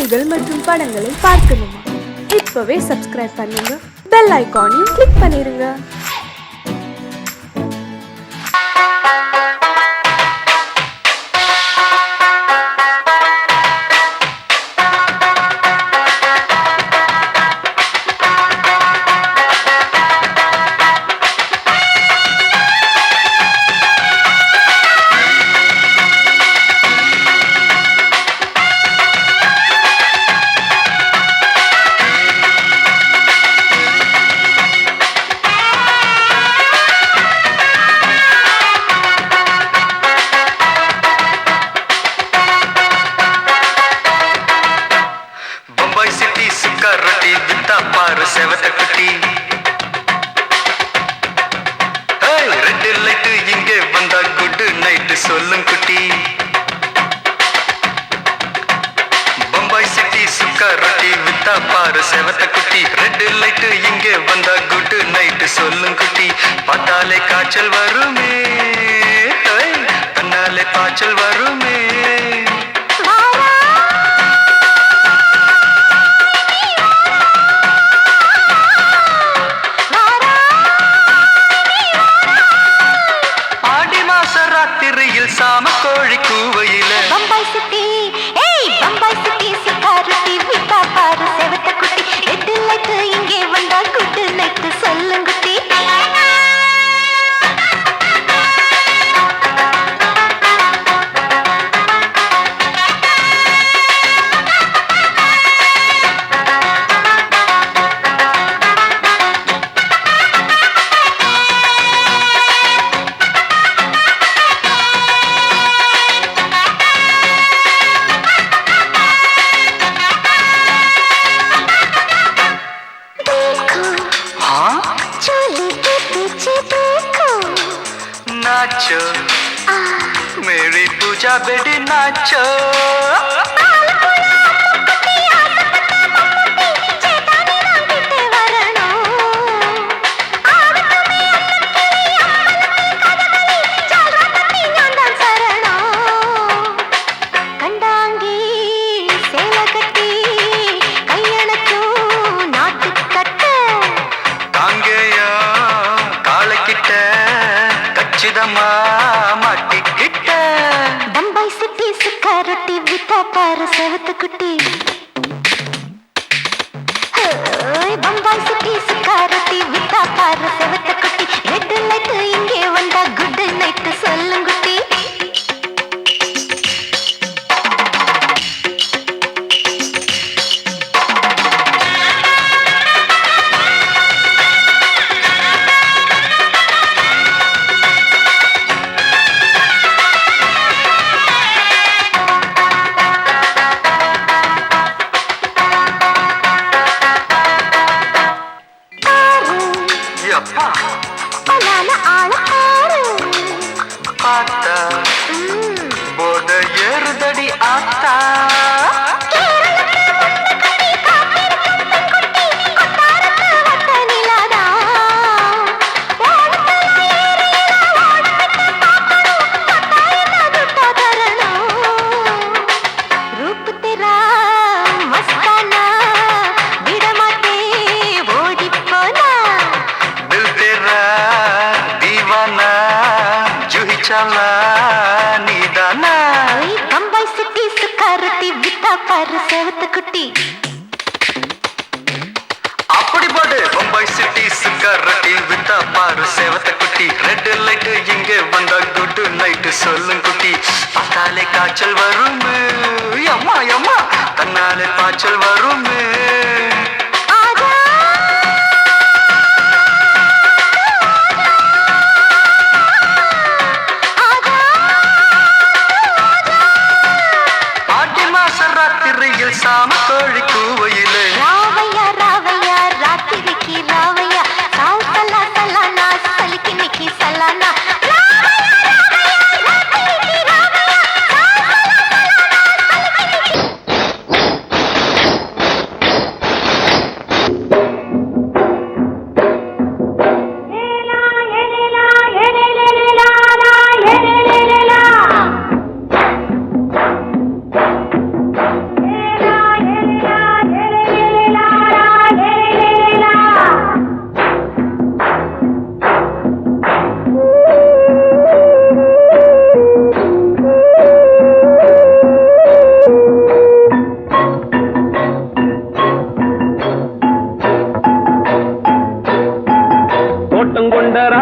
பாடல்கள் மற்றும் படங்களை பார்க்கணுமா? இப்பவே சப்ஸ்கிரைப் பண்ணுங்க, பெல் ஐகானையும் கிளிக் பண்ணிருங்க. செவத்த குட்டி ரெட் லைட் இங்கே வந்தா குட் நைட் சொல்லும் குட்டி. பம்பாய் சிட்டி சுக்கா ரொட்டி வித்தா பாரு செவத்த குட்டி. ரெட் லைட் இங்கே வந்தா குட் நைட் சொல்லும் குட்டி. பார்த்தாலே காய்ச்சல் வருமே, தன்னாலே பாய்ச்சல் வருமே. சாம கோழி கூவையில பம்பாய் சிட்டி, பம்பாய் சிட்டி சிக்காரத்தி விட்டா பாரு செவத்த குட்டி. ரெட் லைட் இங்கே வந்தா குட் நைட் சொல்லுங்குட்டி. नाचो मेरी पूजा बेटी नाचो. பம்பாய் சிட்டி சுக்காரொட்டி வித்தா பாரு செவத்த குட்டி. பம்பாய் சிட்டி சுக்காரொட்டி வித்தா பாரு செவத்த குட்டி. ரெட் லைட் இங்கே வந்தா குட் நைட் சொல்லுங்குட்டி. பார்த்தா போத ஏறுதடி ஆத்தா. பம்பாய் சிட்டி சுக்காரத்தி வித்தா பாரு செவத்த குட்டி. அப்படி போடு பம்பாய் சிட்டி சுக்காரத்தி வித்தா பாரு செவத்த குட்டி. ரெட் லைட் இங்கே வந்தா குட் நைட் சொல்லும் குட்டி. பார்த்தாலே காய்ச்சல் வருமே, அம்மா அம்மா தன்னாலே பாய்ச்சல் வருமே. சாம கோழி கூவையிலே ராவையா ராவையா ராத்திரிக்கு ராவையா சாவு சலா சலானா சலிக்கு நிக்கி சலானா.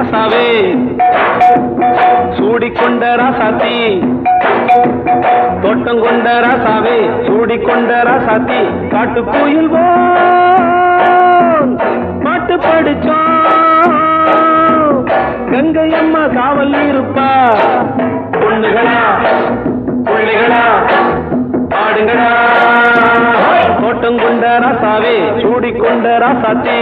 ராசாவே சூடிக்கொண்ட ராசாத்தி தோட்டம் கொண்ட ராசாவே சூடிக்கொண்ட ராசாத்தி காட்டுக்குயில் பாட்டு படிச்சோம் கங்கை அம்மா காவல் இருப்பா பொண்ணுகளா பிள்ளைகளா ஆடுங்களா தோட்டம் கொண்ட ராசாவே சூடிக்கொண்ட ராசாத்தி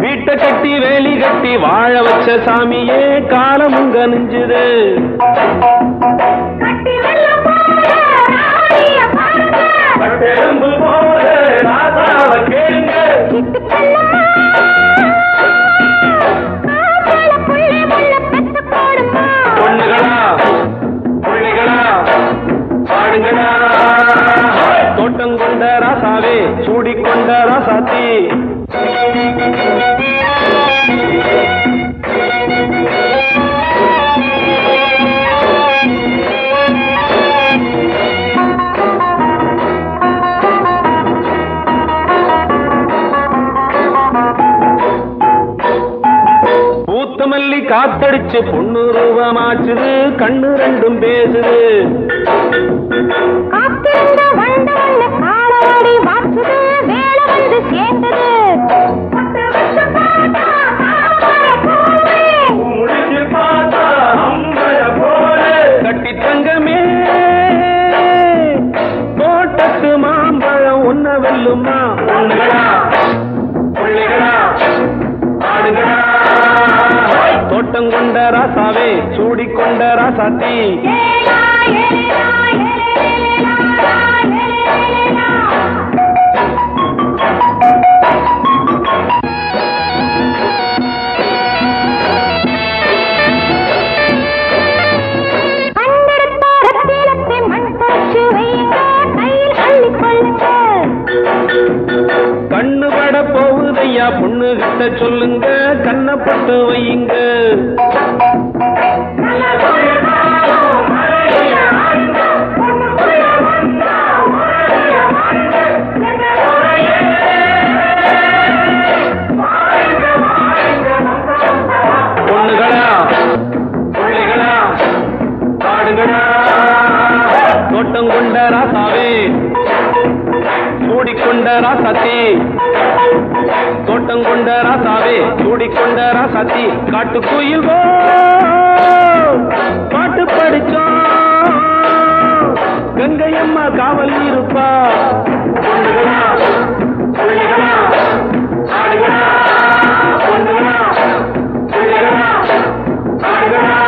வீட்டை கட்டி வேலி கட்டி வாழ வச்ச சாமியே காலம் உங்க நெஞ்சுது பொண்ணுகளா பிள்ளைகளா பாடுங்களா தோட்டம் கொண்ட ராசாவே சூடிக்கொண்ட ராசாத்தி பூத்தமல்லி காத்தடிச்சு பொண்ணு ரூபமாச்சுது கண்ணு ரெண்டும் பேசுது கட்டி தங்கமே தோட்டத்து மாம்பழம் உன்ன வெல்லுமா பொண்ணுகளா பிள்ளைகளா ஆடுகளா தோட்டம் கொண்ட ராசாவே சூடிக்கொண்ட ராசாத்தி கண்ணு பட போகுதையா பொண்ணு கிட்ட சொல்லுங்க கண்ணப்பட்டு வையுங்க பொண்ணுகளா பிள்ளைகளா பாடுங்களா தோட்டம் கொண்ட ராசாவே சூடிக்கொண்ட ராசாத்தி தோட்டம் கொண்ட ராசாவே சூடிக்கொண்ட ராசாத்தி காட்டுக்குயில் பாட்டு படிச்சோம் கங்கை அம்மா காவல் இருப்பா பொண்ணுகளா பிள்ளைகளா ஆடுகளா பொண்ணுகளா பிள்ளைகளா ஆடுகளா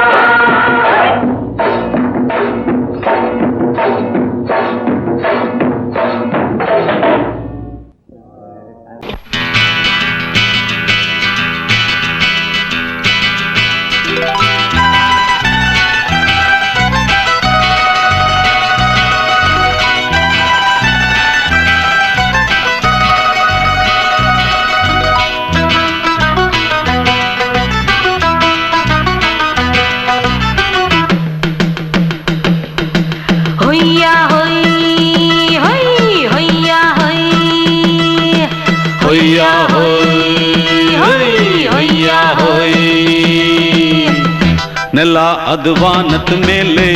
ನೆಲ ಅದು ವಾನದ ಮೇಲೆ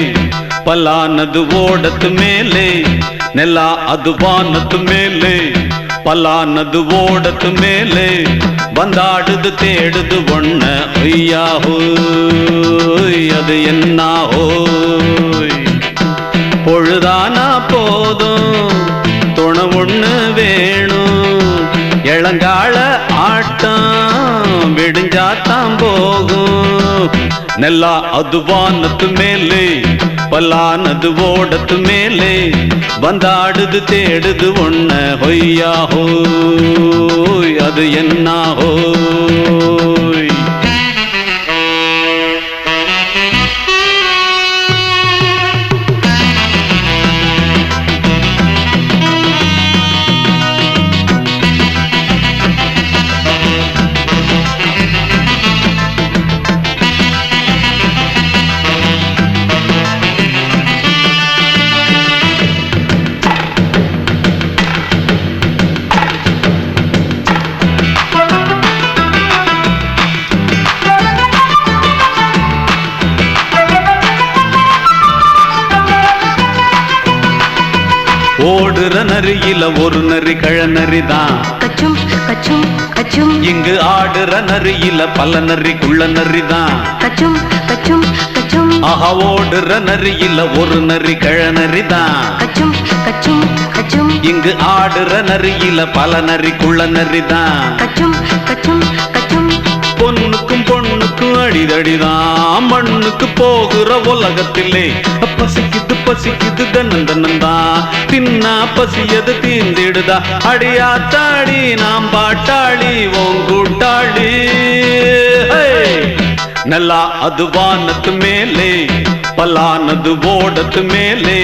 ಪಲಾನದು ಓಡದ ಮೇಲೆ ನೆಲ ಅದು ವಾನದ ಮೇಲೆ ಪಲಾನದು ಓಡದ ಮೇಲೆ ಬಂದಾಡುದು தேடுது ஒண்ண ஐயா ஹோய் அது என்ன ஹோய் பொழுதானா போதும் துணை ஒண்ணு வேணும் இளங்கால ஆட்டம் விடிஞ்சாத்தான் போகும் ನೆಲ ಅದು ವಾನದ ಮೇಲೆ ಪಲಾನದು ಓಡದ ಮೇಲೆ ಬಂದಾಡುದು தேடுது ஒண்ண ಹೊಯ್ಯಾ ಹೋಯ್ ಅದು ಎನ್ನ ಹೋಯ್ ஓடுற நரியில ஒரு நரி கழநரிதான். கச்சும் கச்சும் கச்சும் இங்கு ஆடுற நரியில பல நரி குள்ள நரிதான். கச்சும் கச்சும் கச்சும் ஆஹா ஓடுற நரியில ஒரு நரி கழநரிதான். கச்சும் கச்சும் கச்சும் இங்கு ஆடுற நரியில பல நரி குள்ள நரிதான். கச்சும் கச்சும் கச்சும் பொண்ணுக்கும் பொண்ணுக்கும் அடிதடிதான். மண்ணுக்கு போகிற உலகத்திலே பசிக்குது பசிக்குது தன்னந்தன்னந்தான். தின்னா பசியது தீர்ந்திடுதா. அடியாத்தாடி நாம் பாட்டாளி உன் கூட்டாளி. நல்லா அது வானத்து மேலே பலானது ஓடத்து மேலே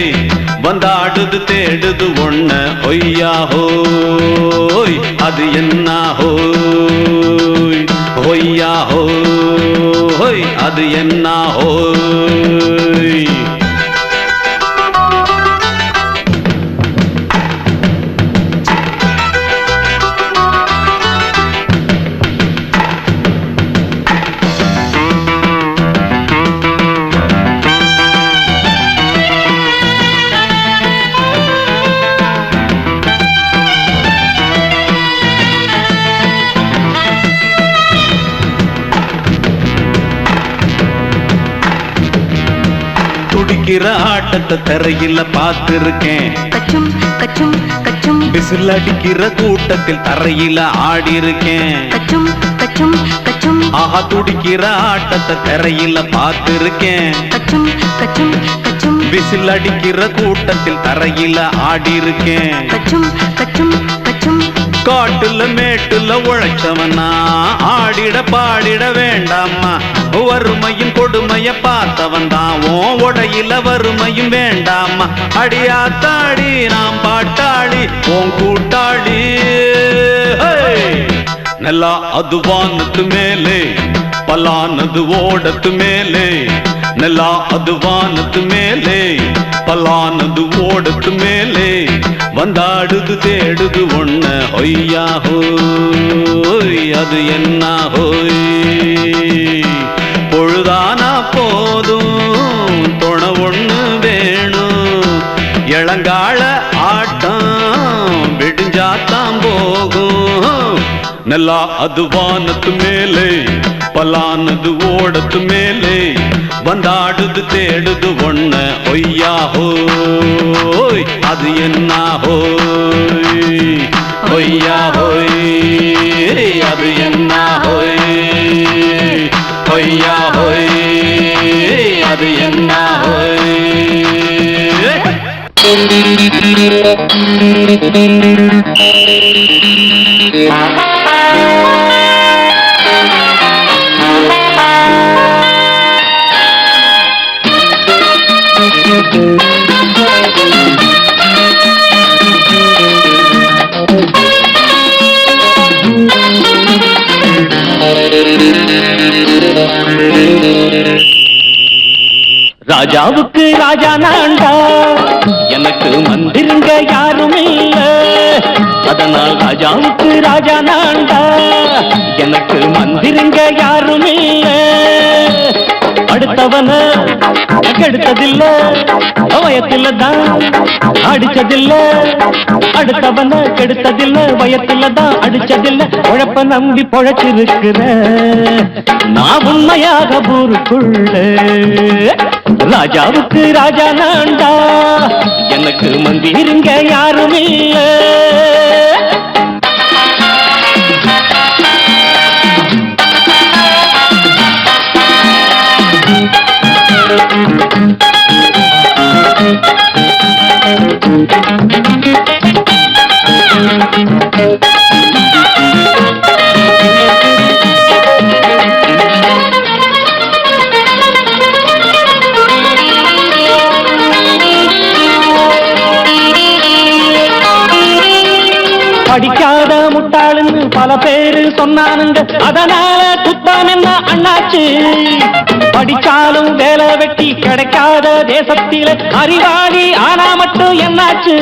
வந்தாடுது தேடுது ஒண்ண. ஒய்யா ஹோய் அது என்ன ஹோய். ஒய்யா ஹோய் அது என்ன ஹோய். துடிக்கிற ஆட்டத்தை தரையில பார்த்திருக்கேன். கச்சும் கச்சும் கச்சும் விசில் அடிக்கிற கூட்டத்தில் தரையில ஆடி இருக்கேன். கச்சும் கச்சும் கச்சும் ஆஹா துடிக்கிற ஆட்டத்தை தரையில பார்த்திருக்கேன். கச்சும் கச்சும் கச்சும் விசில் அடிக்கிற கூட்டத்தில் தரையில ஆடி இருக்கேன். கச்சும் கச்சும் கச்சும் காட்டுல மேட்டுல உழைச்சவனா ஆடிட பாடிட வேண்டாமா. வறுமையும் கொடுமைய பார்த்தவன் தான் உன் உடையில வறுமையும் வேண்டாமா. அடியாத்தாடி நாம் பாட்டாளி உன் கூட்டாளி. நல்லா அது வானத்து மேலே பலானது ஓடத்து மேலே. நல்லா அது வானத்து மேலே பலானது ஓடத்து மேலே வந்தாடுது தேடுது ஒண்ண. ஒய்யா ஹோய் அது என்ன ஹோய். பொழுதானா போதும் துணை ஒண்ணு வேணும். இளங்கால ஆட்டம் விடிஞ்சாத்தான் போகும். நல்லா அது வானத்து மேலே பலானது ஓடத்து மேலே வந்தாடுது தேடுது ஒண்ண. ஒய்யா ஹோய் அது என்ன ஹோய். ஒய்யா ஹோய் அது என்ன ஹோய். ஒய்யா ஹோய் அது என்ன ஹோய். ராஜாவுக்கு ராஜா நான்டா. எனக்கு மந்திருங்க யாரும் இல்ல. அதனால் ராஜாவுக்கு ராஜா நான்டா. எனக்கு மந்திருங்க யாரும் இல்ல. அடுத்தவன கெடுத்ததில்ல வயத்துல தான் அடிச்சதில்ல. அடுத்தவன கெடுத்ததில்ல வயத்துல தான் அடிச்சதில்ல. உழைப்ப நம்பி பொழைச்சிருக்கிற நான் உண்மையாக ஊருக்குள்ள. ராஜாவுக்கு ராஜா நான்டா. எனக்கு மந்திருங்க யாரும் இல்ல. படிக்காத முட்டாளுன்னு பல பேரு சொன்னானுங்க. அதனால குத்தம் என்ன அண்ணாச்சு. படிச்சாலும் வேலை வெட்டி கிடைக்காத தேசத்தில அறிவாளி ஆனா மட்டும் என்னாச்சு.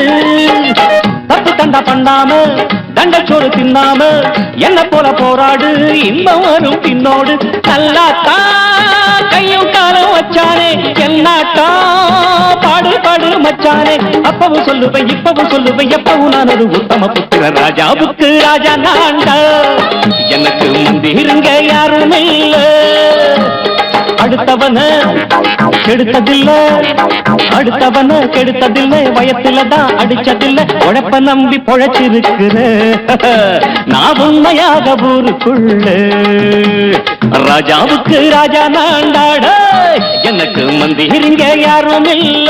தப்பு தண்டா பண்ணாம தண்டச்சோறு தின்னாம என்ன போல போராடு இன்பம் வரும் பின்னோடு. நல்லாத்தான் கையும் காலம் வச்சானே என்னாட்டா பாடுபடு சொல்லு மச்சானே அப்பவும் சொல்லுவேன் இப்பவும் சொல்லுவேன் எப்பவும் நான் ஒரு உத்தம புத்திர ராஜாவுக்கு ராஜா நான்டா எனக்கு முந்திருங்க யாரும் இல்ல அடுத்தவன கெடுத்ததில்லை அடுத்தவன கெடுத்ததில்லை வயத்துலதான் அடிச்சதில்லை உழைப்ப நம்பி பொழைச்சிருக்கிற நான் உண்மையாக ஊருக்குள்ள ராஜாவுக்கு ராஜா நான்டாட எனக்கு மந்திரிங்க யாரும் இல்ல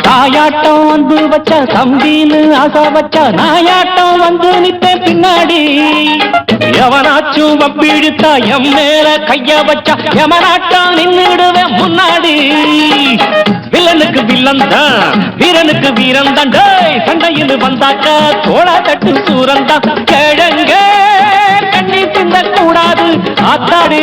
தாயாட்டம் வந்து வச்ச தம்பின்னு ஆசா வச்ச நாயாட்டம் வந்து நித்தேன் பின்னாடி எவனாச்சும் வப்பிழுத்தா எம் மேல கைய வச்சா எவனாட்டம் நின்னுடுவேன் முன்னாடி வில்லனுக்கு வில்லன் தான் வீரனுக்கு வீரன் தான் சண்டையில் வந்தாக்க தோளா தட்டு சூரன் தான் கிழங்க கண்ணி சிந்த கூடாது ஆத்தாடி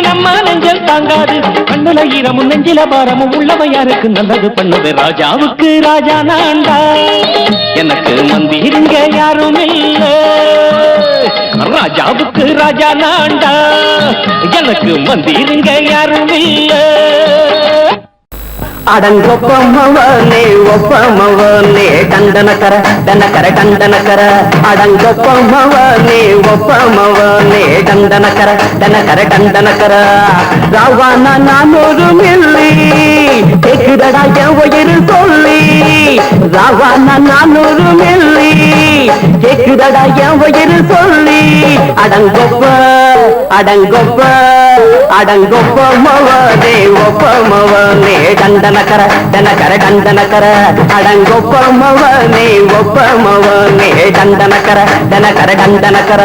நம்ம நெஞ்சல் தாங்காது கண்ணுல ஈரமும் நெஞ்சில பாரமும் உள்ளவன் யாருக்கு நல்லது பண்ணுது ராஜாவுக்கு ராஜா நான்டா எனக்கு மந்திரிங்க யாரும் இல்ல ராஜாவுக்கு ராஜா நான்டா எனக்கு மந்திரிங்க யாரும் இல்ல அடங்கொப்பமவனே ஒப்பமவனே டண்டனக்கர டனக்கர டண்டனக்கர அடங்கொப்பமவனே ஒப்பமவனே டண்டனக்கர டனக்கர டண்டனக்கர ராவானா நான் ஒரு மில்லி கேக்குதடா என் உயிர் சொல்லி ராவானா நான் ஒரு மில்லி கேக்குதடா என் உயிர் சொல்லி அடங்கொப்ப அடங்கொப்ப அடங்கொப்பமவனே ஒப்பமவனே டண்டனக்கர டனக்கர டண்டனக்கர அடங்கொப்பமவனே ஒப்பமவனே டண்டனக்கர டனக்கர டண்டனக்கர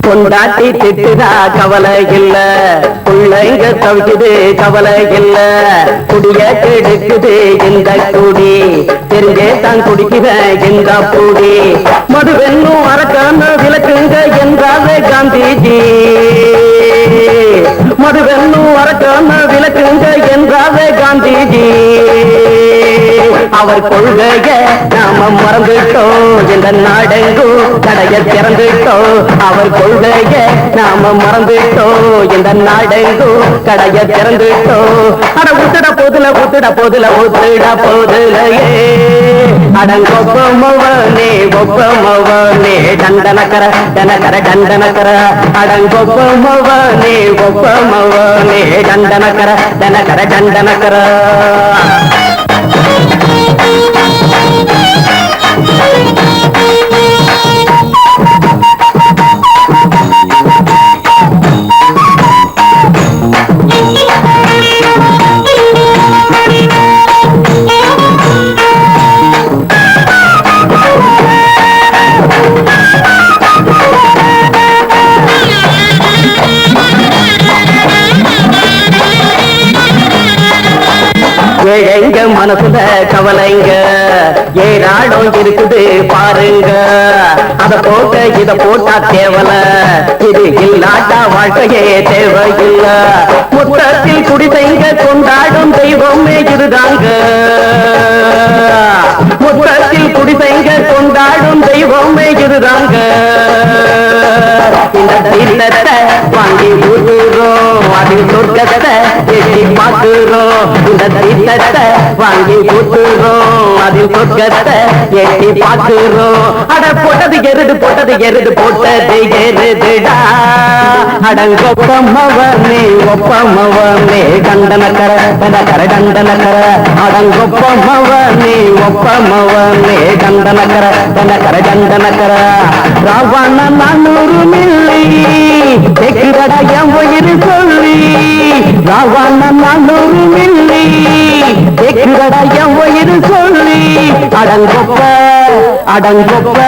கொண்டாட்டி திட்டுதா கவலை இல்ல பிள்ளைங்க தவிக்குது கவலை இல்ல குடிய கெடுக்குது இந்த குடி தெரிஞ்சே தான் குடிக்கிற இந்த பூடி மதுவென்னும் அரக்கான விளக்குங்க என்றாவே காந்திஜி மதுவென்னும் அரக்கான விளக்குங்க என்றாவே காந்திஜி அவர் கொள்கைய நாம மறந்துட்டோம் இந்த நாடெங்கும் கடைய திறந்துட்டோம் அவர் கொள்கைய நாம மறந்துட்டோம் இந்த நாடெங்கும் கடைய திறந்துட்டோம் அட ஊத்துட போதுல ஊத்துட போதுல ஊத்துட போதுலையே அடங்கொப்பமவனே ஒப்பமவனே டண்டனக்கர டனக்கர டண்டனக்கர அடங்கொப்பமவனே ஒப்பமவனே டண்டனக்கர டனக்கர டண்டனக்கர எங்க மனசுல கவலைங்க ஏராளம் இருக்குது பாருங்க அத போட்ட இத போட்டா தேவல இது இல்லாட்டா வாழ்க்கையே தேவையில்ல முத்தத்தில் குடிசைங்க கொண்டாடும் தெய்வமே இதுதாங்க முத்தத்தில் குடிசைங்க கொண்டாடும் தெய்வமே இதுதாங்க இந்த தீர்த்தத்தை வாங்கி ஊத்துறோம் அதில் சொர்க்கத்தை எட்டி பார்க்கிறோம் இந்த தீர்த்தத்தை வாங்கி ஊத்துறோம் அதில் சொர்க்கத்தை எட்டி பார்க்கிறோம் அட போட்டது எருது போட்டது எருது போட்டது எருதுடா அடங்கொப்பமவனே ஒப்பமவனே கண்டனக்கர கர கண்டனக்கர அடங்கொப்பமவனே ஒப்பமவனே கண்டனக்கர கர கண்டனக்கர ராவண 400 மில்லி கேக்குறடா என் உயிர் சொல்லி ராவண 400 மில்லி கேக்குறடா என் உயிர் சொல்லி அடங்கொப்ப அடங்கொப்ப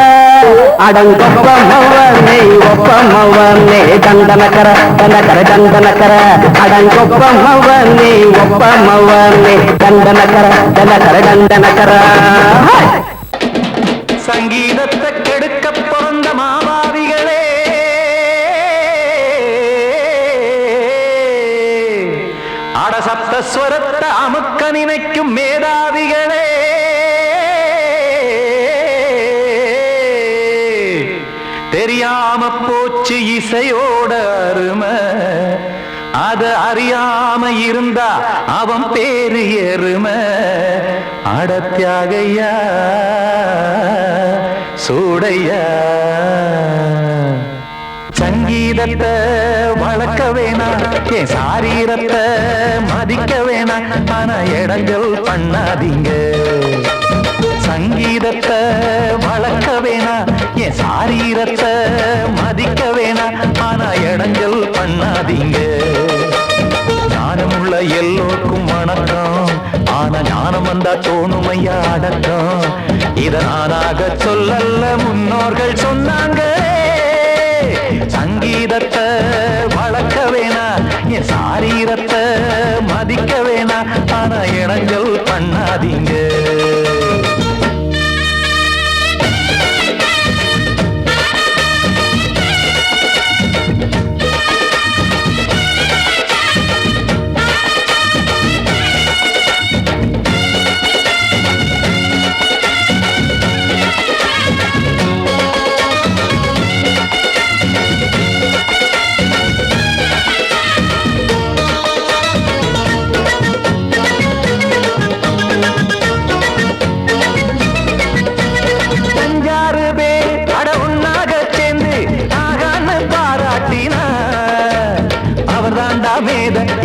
அடங்கொப்பமவனே ஒப்பமவனே கண்டனக்கர கண்டனக்கர அடங்கொப்பமவனே ஒப்பமவனே கண்டனக்கர கண்டனக்கர சங்கீதத்தை கெடுக்க பிறந்த மாவாதிகளே அடசப்தஸ்வரத்தை அமுக்க நினைக்கும் மேதாவிகளே தெரியாம போச்சு இசையோட அருமை அத அறியாம இருந்தா அவன் பேரு எருமை அடத்தியாகையா சூடையா சங்கீதத்தை வளர்க்க வேணாம் என் சாரீரத்தை மதிக்க வேணாம் ஆனா இடங்கள் பண்ணாதீங்க சங்கீதத்தை வளர்க்க வேணாம் என் சாரீரத்தை மதிக்க வேணாம் ஆனா இடங்கள் பண்ணாதீங்க ஞானமுள்ள எல்லோருக்கும் வணக்கம் ஆனா ஞானம் வந்தா தோணுமையா அடக்கம் இத நானாக சொல்லல்ல முன்னோர்கள் சொன்னாங்க சங்கீதத்தை வளர்க்க வேணா என் சாரீரத்தை மதிக்க வேணா ஆனா இடங்கள் பண்ணாதீங்க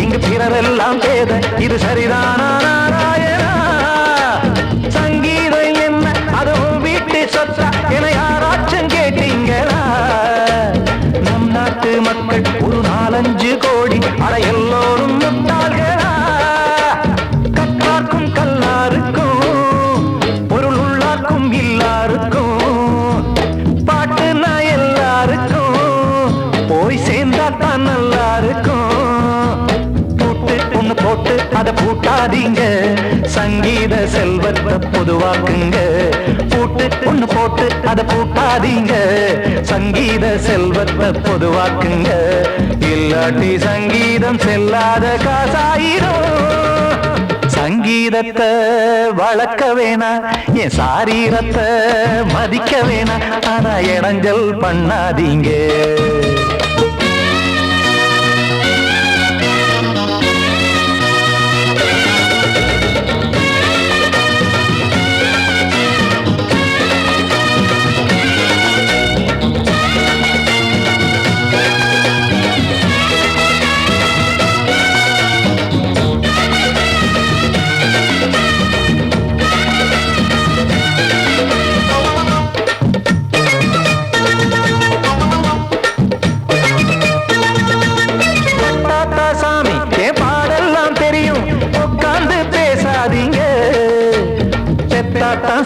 இங்கு பிறரெல்லாம் பேத இது சரிதானா நாராயணா சங்கீதம் என்ன அதுவும் வீட்டு சொத்தா என யாராச்சும் கேட்டீங்களா நம் நாட்டு மக்கள் ஒரு 4-5 கோடி அட எல்லோரும் முட்டாள்களா கற்றார்க்கும் கல்லாருக்கும் பொருள் உள்ளார்க்கும் இல்லாருக்கும் பாட்டுனா எல்லாருக்கும் போய் சேர்ந்தா தான் நல்லா இருக்கும் போட்டு அத பூட்டாதீங்க சங்கீத செல்வத்தை பொதுவாக்குங்க பூட்டு ஒண்ணு போட்டு அத பூட்டாதீங்க சங்கீத செல்வத்தை பொதுவாக்குங்க இல்லாட்டி சங்கீதம் செல்லாத காசாயிரும் சங்கீதத்தை வளர்க்க வேணா என் சாரீரத்தை மதிக்க வேணா ஆனா இடைஞ்சல் பண்ணாதீங்க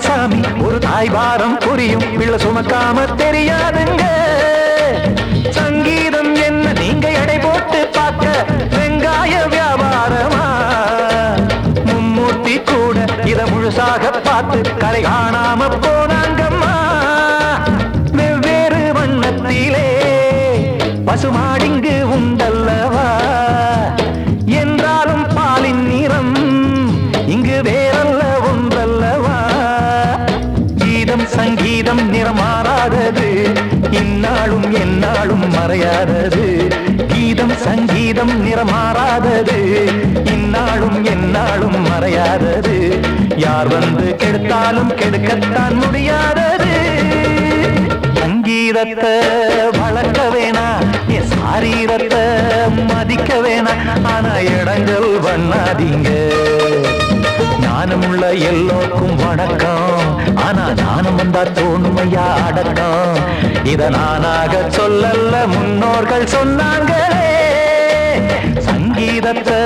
சாமி ஒரு தாய் பாரம் புரியும் பிள்ளை சுமக்காம தெரியாதுங்க சங்கீதம் என்ன நீங்க எடை போட்டு பார்க்க வெங்காய வியாபாரமா மும்மூர்த்தி கூட இத முழுசாக பார்த்து கரை காணாம போனாங்கம்மா வெவ்வேறு வண்ணத்திலே பசுமாடிங்கு உண்டல்லவா என்றாலும் பாலின் நிறம் இங்கு வேறல்ல ஒன்றல்லவா சங்கீதம் நிறமாறாதது இந்நாளும் எந்நாளும் மறையாதது கீதம் சங்கீதம் நிறமாறாதது இந்நாளும் எந்நாளும் மறையாதது யார் வந்து கெடுத்தாலும் கெடுக்கத்தான் முடியாதது சங்கீத சங்கீதத்தை வளர்க்க வேணா என் சாரீரத்தை மதிக்க வேணா ஆனா இடங்கள் பண்ணாதீங்க ஞானமுள்ள எல்லோருக்கும் வணக்கம் ஆனா ஞானம் வந்தா தோணுமையா அடக்கம் இத நானாக சொல்லல முன்னோர்கள் சொன்னாங்களே சங்கீதத்தை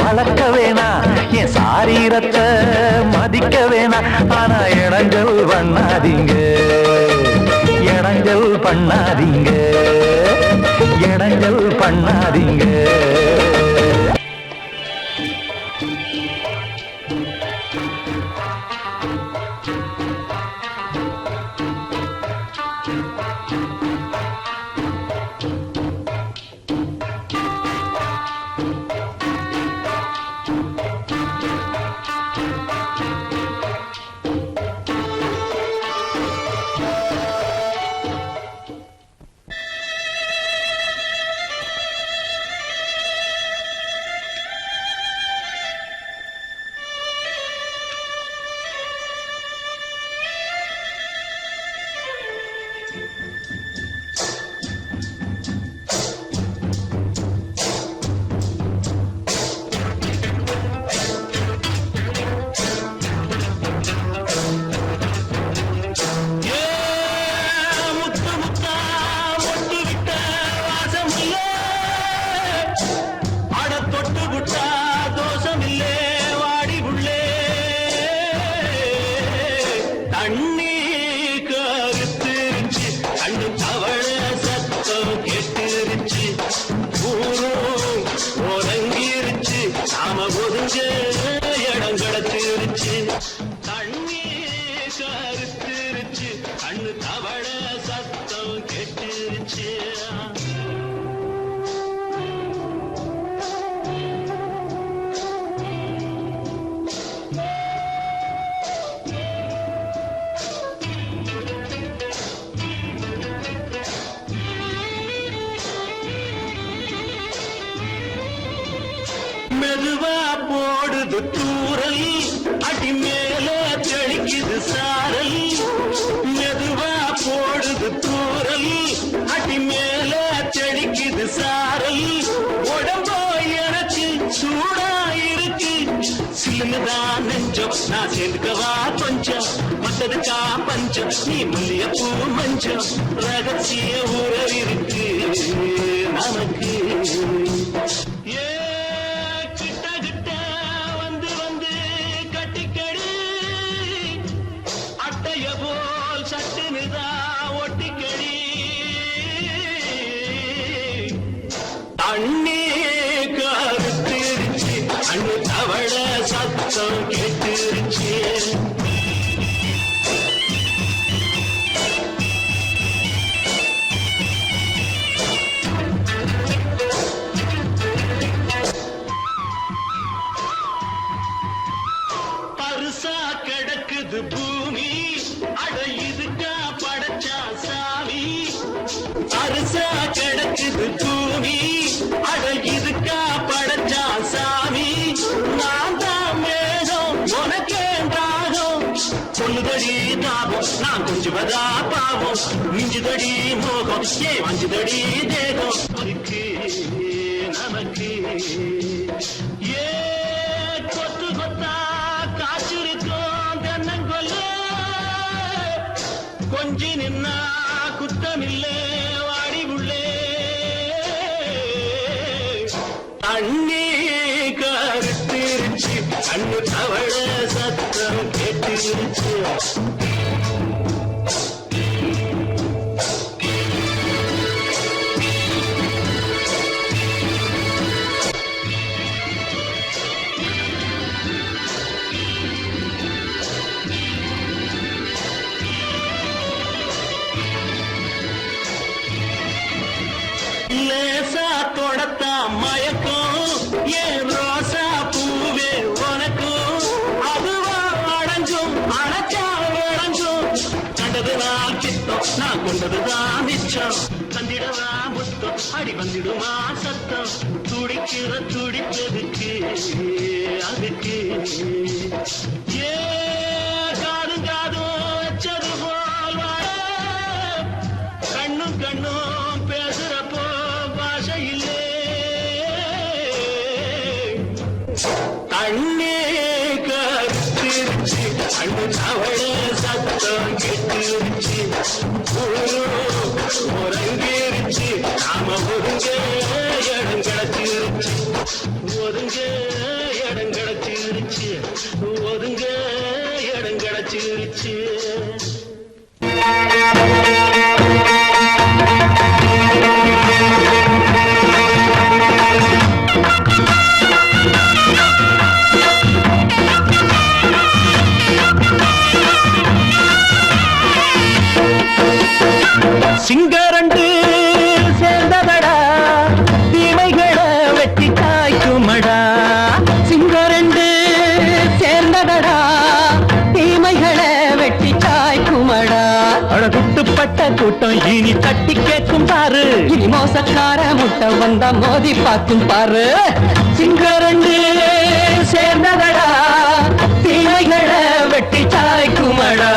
வளர்க்க வேணா என் சாரீரத்தை மதிக்க வேணா ஆனா இடங்கள் பண்ணாதீங்க இடங்கள் பண்ணாதீங்க இடங்கள் பண்ணாதீங்க மெதுவா போடுது தூரல் அடி மேல தெளிக்குது சாரல் மெதுவா போடுது தூரல் அடி மேல தெளிக்குது சாரல் உடம்போ எனக்கு சூடா இருக்கு சிலுதான் நெஞ்சம் நான் சேர்ந்துக்கவா கொஞ்சம் மத்ததுக்கா பஞ்சம் நீ மல்லியப்பூ மஞ்சம் ரகசிய உறவிருக்கு நமக்கு அண்ணே கருத்திருச்சு அண்ணு தவள சத்தம் கேட்டுருச்சு பருசா கிடக்குது பூமி அட இதுக்கா படைச்சா சாமி பருசா கிடக்குது பூமி அட இதுக்கா படைச்சா சாமி நான் தான் மேகம் உனக்கே தாகம் சொல்லுதடி தாபம் நான் கொஞ்சுவதா பாவம் மிஞ்சுதடி மோகம் ஏ வஞ்சுதடி தேகம் இருக்கு நமக்கு ஏ கொத்து கொத்தா காய்ச்சிருக்கோம் தென்னங்கொல்ல கொஞ்சி நின்னா குத்தமில்லே வாடி உள்ளே அண்ணே கருத்திருச்சு அண்ணு தவள சத்தம் கேட்டுருச்சு லேசா தொடத்தா மயக்கம் ஏன் ரோசா பூவே உனக்கும் அதுவா அடைஞ்சும் அடைச்சா விளைஞ்சும் கண்டதுதான் சித்தம் நான் கொண்டதுதான் மிச்சம் தந்திடவா முத்தம் அடி வந்திடுமா சத்தம் துடிக்கிற துடிப்பதுக்கு அதுக்கு ஏ காதும் காதும் வச்சது போல் அவள சத்தம் கெட்டுருச்சு உறங்கிருச்சு நாம ஒருங்க இடம் கிடச்சிருச்சு ஒதுங்க இடம் கிடச்சிருச்சு ஒதுங்க இடம் கிடச்சிருச்சு சிங்கரண்டு சேர்ந்ததடா தீமைகளை வெட்டி காய்க்குமடா சிங்கரண்டு சேர்ந்ததடா தீமைகளை வெட்டி காய்க்குமடா அழகுட்டுப்பட்ட கூட்டம் இனி தட்டி கேட்கும் பாரு இனி மோசக்கார முட்டை வந்தா மோதி பார்க்கும் பாரு சிங்கரண்டு சேர்ந்ததடா தீமைகளை வெட்டி காய்க்குமடா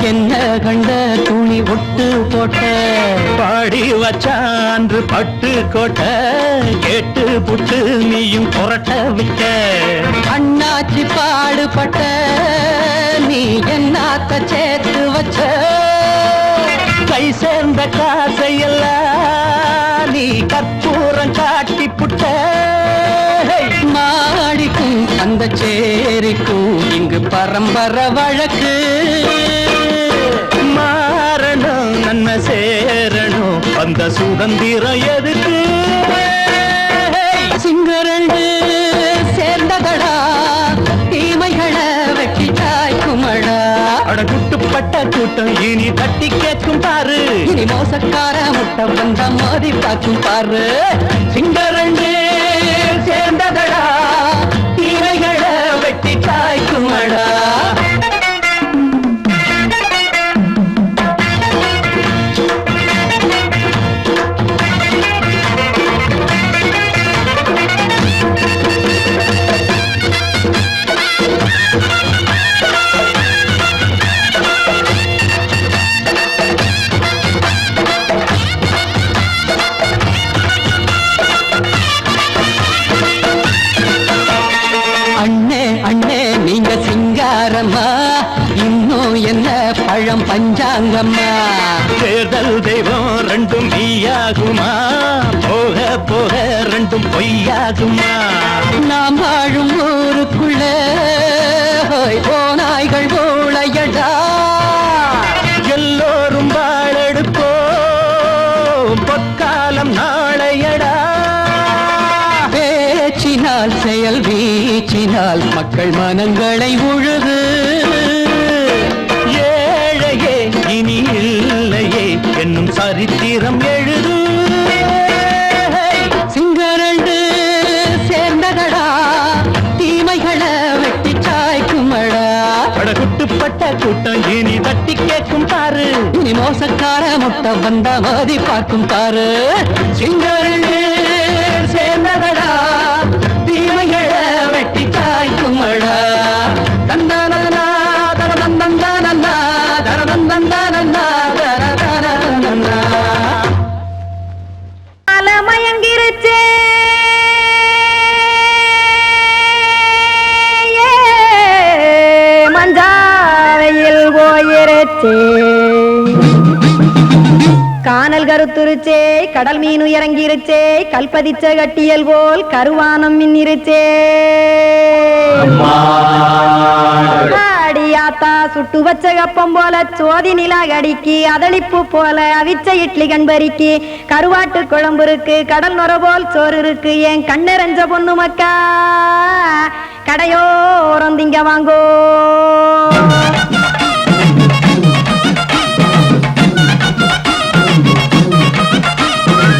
என்ன கண்ட துணி ஒட்டு போட்ட பாடி வச்சான்று பட்டு கோட்ட கேட்டு புட்டு நீயும் புரட்ட விட்ட அண்ணாச்சி பாடுபட்ட நீ என்னாத்த சேர்த்து வச்ச கை சேர்ந்த காசையெல்லாம் நீ கற்பூரம் காட்டி புட்ட மாடிக்கும் அந்த சேரிக்கும் இங்கு பரம்பரை வழக்கு மாறணும் நன்மை சேரணும் அந்த சுதந்திரம் எதுக்கு சிங்கரண்டு சேர்ந்ததடா தீமைகளை வெட்டி காய்க்குமடா அடகுட்டுப்பட்ட கூட்டம் இனி தட்டி கேட்கும் பாரு இனி மோசக்கார முட்டை வந்த மோதி பார்க்கும் பாரு சிங்கரண்டு சேர்ந்ததடா தீமைகளை வெட்டி காய்க்குமடா இன்னும் என்ன பழம் பஞ்சாங்கம்மா தேர்தல் தெய்வம் ரெண்டும் மெய்யாகுமா போக போக ரெண்டும் பொய்யாகுமா நாம் வாழும் ஊருக்குள்ள போனாய்கள் போலையடா எல்லோரும் வாழெடுப்போம் பொற்காலம் நாளையடா பேச்சினால் செயல் வீச்சினால் மக்கள் மனங்களை உழுது ஏழையே இனி இல்லையே என்னும் சரித்திரம் எழுது சிங்கரண்டு சேர்ந்ததடா தீமைகளை வெட்டி சாய்க்குமடா படகுட்டுப்பட்ட கூட்டம் இனி தட்டி கேட்கும் பாரு இனி மோசக்கார முட்டை வந்தா மோதி பார்க்கும் பாரு சிங்கரண்டு சேர்ந்ததடா தீமைகளை வெட்டி காய்க்குமடா தந்தானா தரதந்தந்தானா தரதந்தந்தானா தரதந்தந்தானா மயங்கிருச்சே மஞ்சாவையில் போயிருச்சே கானல் கருத்துருச்சே கடல் மீன் இறங்கிருச்சே கல்பதிச்ச கட்டியல் போல் கருவானம் மின்னிருச்சே ஆத்தா சுட்டு வச்ச கப்பம் போல சோதி நிலா கடிக்கு அதளிப்பு போல அவிச்ச இட்லி கண்பறிக்கு கருவாட்டு குழம்பு இருக்கு கடல் நுர போல் சோறு இருக்கு என் கண்ணெரஞ்ச பொண்ணு மக்கா கடையோரம் திங்க வாங்கோ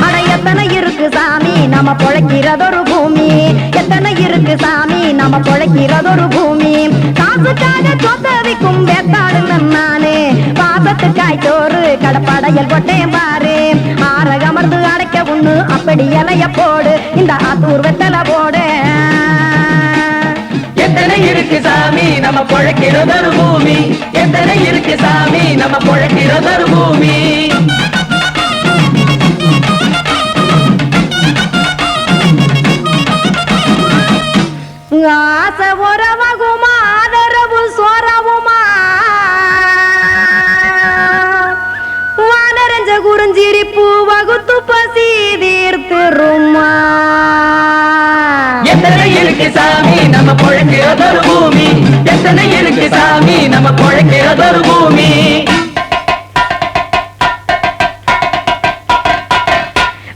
அட எத்தனை இருக்கு சாமி நம்ம பொழைக்கிறதொரு பூமி எத்தனை இருக்கு இருக்கு சாமி நம்ம பொழைக்கிறதொரு பூமி காசுக்காக சொத்தவிக்கும் வேத்தாடுங்க நானு பாசத்துக்காய் சோறு கடப்படையல் கொட்டேன் பாரு ஆரகமர்ந்து அடைக்க ஒண்ணு அப்படி இலைய போடு இந்த ஆத்தூர் வெத்தலை போடு எத்தனை இருக்கு சாமி நம்ம பொழைக்கிறதொரு பூமி எத்தனை இருக்கு சாமி நம்ம பொழைக்கிறதொரு பூமி ஆசை உறவகுமா ஆதரவு சோறவுமா வானரஞ்ச குறிஞ்சிரிப்பு வகுத்து பசி தீர்த்துருமா எத்தனை இருக்கு சாமி நம்ம பொழைக்கிறதொரு பூமி எத்தனை இருக்கு சாமி நம்ம பொழைக்கிறதொரு பூமி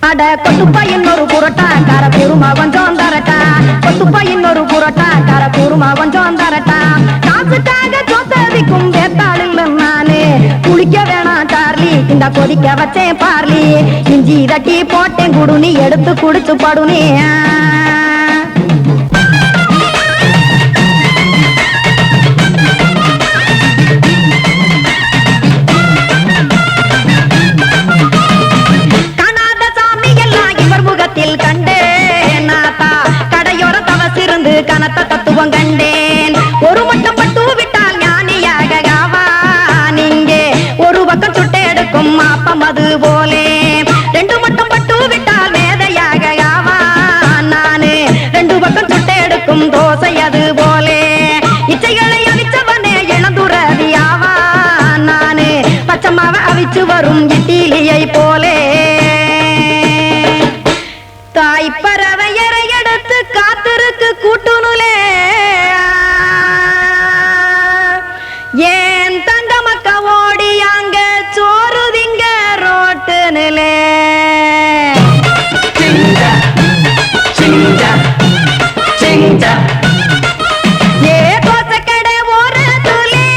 அட கொத்துப்பா இன்னொரு புரோட்டா கார குருமா கொஞ்சம் தரட்டா கொத்துப்பா இன்னொரு புரோட்டா கார குருமா கொஞ்சம் தரட்டா காசுக்காக சொத்ததிக்கும் வேத்தாள் இல்ல நானு குளிக்க வேணாம் சார்லி இந்த கொதிக்க வச்சேன் பார்லி இஞ்சி தட்டி போட்டேன் குடுனி எடுத்து குடிச்சு படுனி கண்டேன் நாத்தா கடையோர தவசிருந்து கனத்த தத்துவம் கண்டேன் ஒரு மட்டும் பட்டு விட்டால் ஞானியாக நீங்கே ஒரு பக்கம் சுட்டு எடுக்கும் மாப்பம் அது போலே ரெண்டு மட்டும் பட்டு விட்டால் மேதையாக நானு ரெண்டு பக்கம் சுட்டு எடுக்கும் தோசை அது போலே இச்சைகளை அவிச்சவனே இளந்துறவியாவா நானு பச்சமாவ அவிச்சு வரும் இட்டிலியை போலே தாய் பறவையரை எடுத்து காத்திருக்கு கூட்டுனுலே ஏன் தங்க மக்க ஓடி அங்க சோறுதிங்க ரோட்டு நிலே ஏ தோசை கடை ஒரு துளே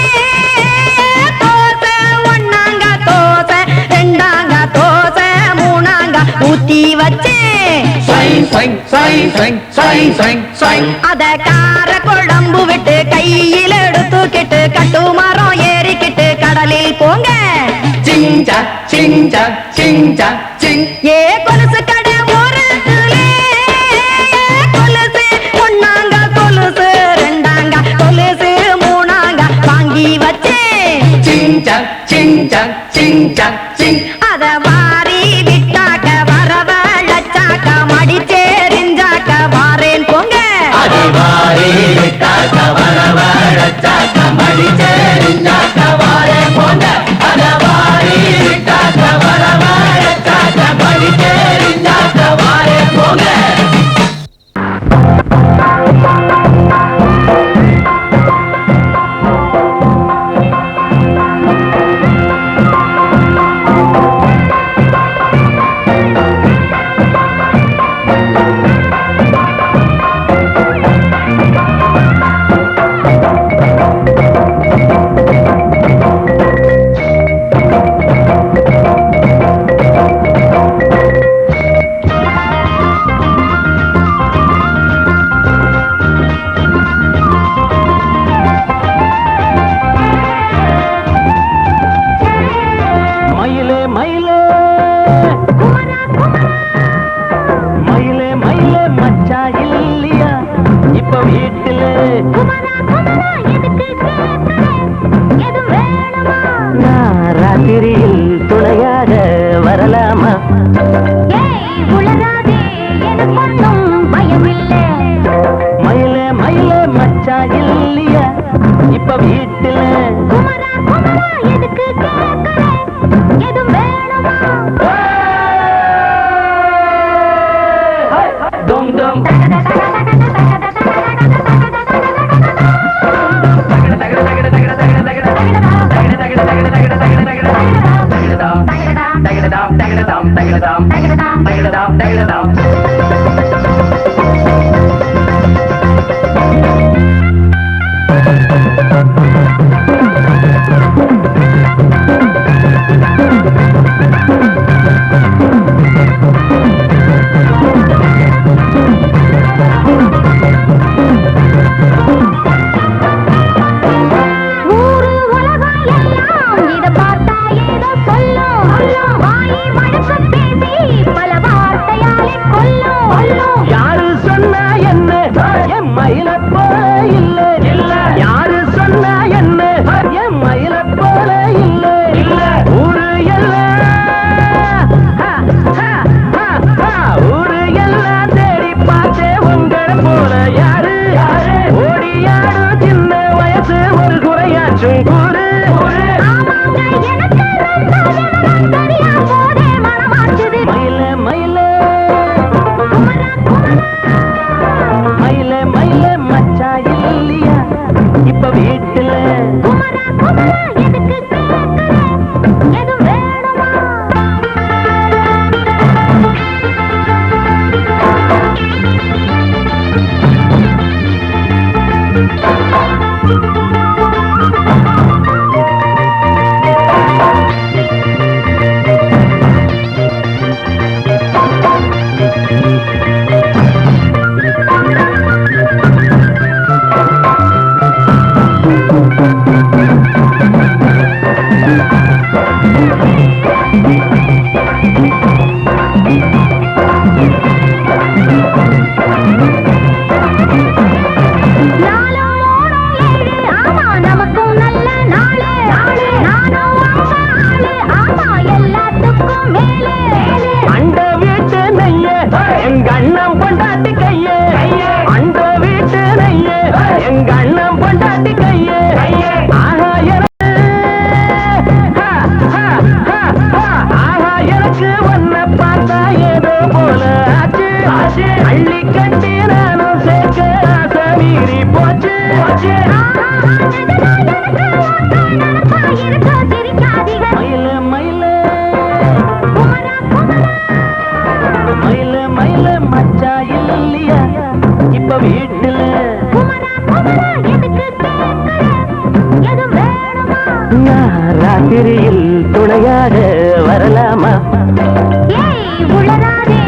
தோசை ஒன்னாங்க தோசை ரெண்டாங்க தோசை மூணாங்க ஊத்தி வச்சே அத கார குழம்பு விட்டு கையில் எடுத்துக்கிட்டு கட்டு மரம் ஏறிக்கிட்டு கடலில் போங்க ஏ கொலுசு கடை ஓரத்துலே கொலுசு ஒன்னாங்க கொலுசு ரெண்டாங்க கொலுசு மூணாங்க வாங்கி வச்சே அத வாரி விட்டாக்க வரவழைச்சாக்க மடிச்சேரிஞ்சாக்க வாரேன் போங்க ராத்திரியில் துணையாக வரலாமா மயிலே மயிலே மச்சா இல்லையா இப்ப வீட்டுல dum dum அண்ட வீட்டு நெய்ய எங்க அண்ணன் பொண்டாட்டி கையே அண்ட வீட்டு நெய்ய எங்க அண்ணன் பொண்டாட்டி கையே ஆஹா எனக்கு ஒன்ன பார்த்தா ஏதோ போல ஆச்சு அள்ளி கட்டி நானும் சேர்க்க ஆசை மீறி போச்சு மயில மயில மயில மயில மச்சா இல்லையா இப்ப வீட்டுல ராத்திரியில் துணையாக வரலாமா உளராதே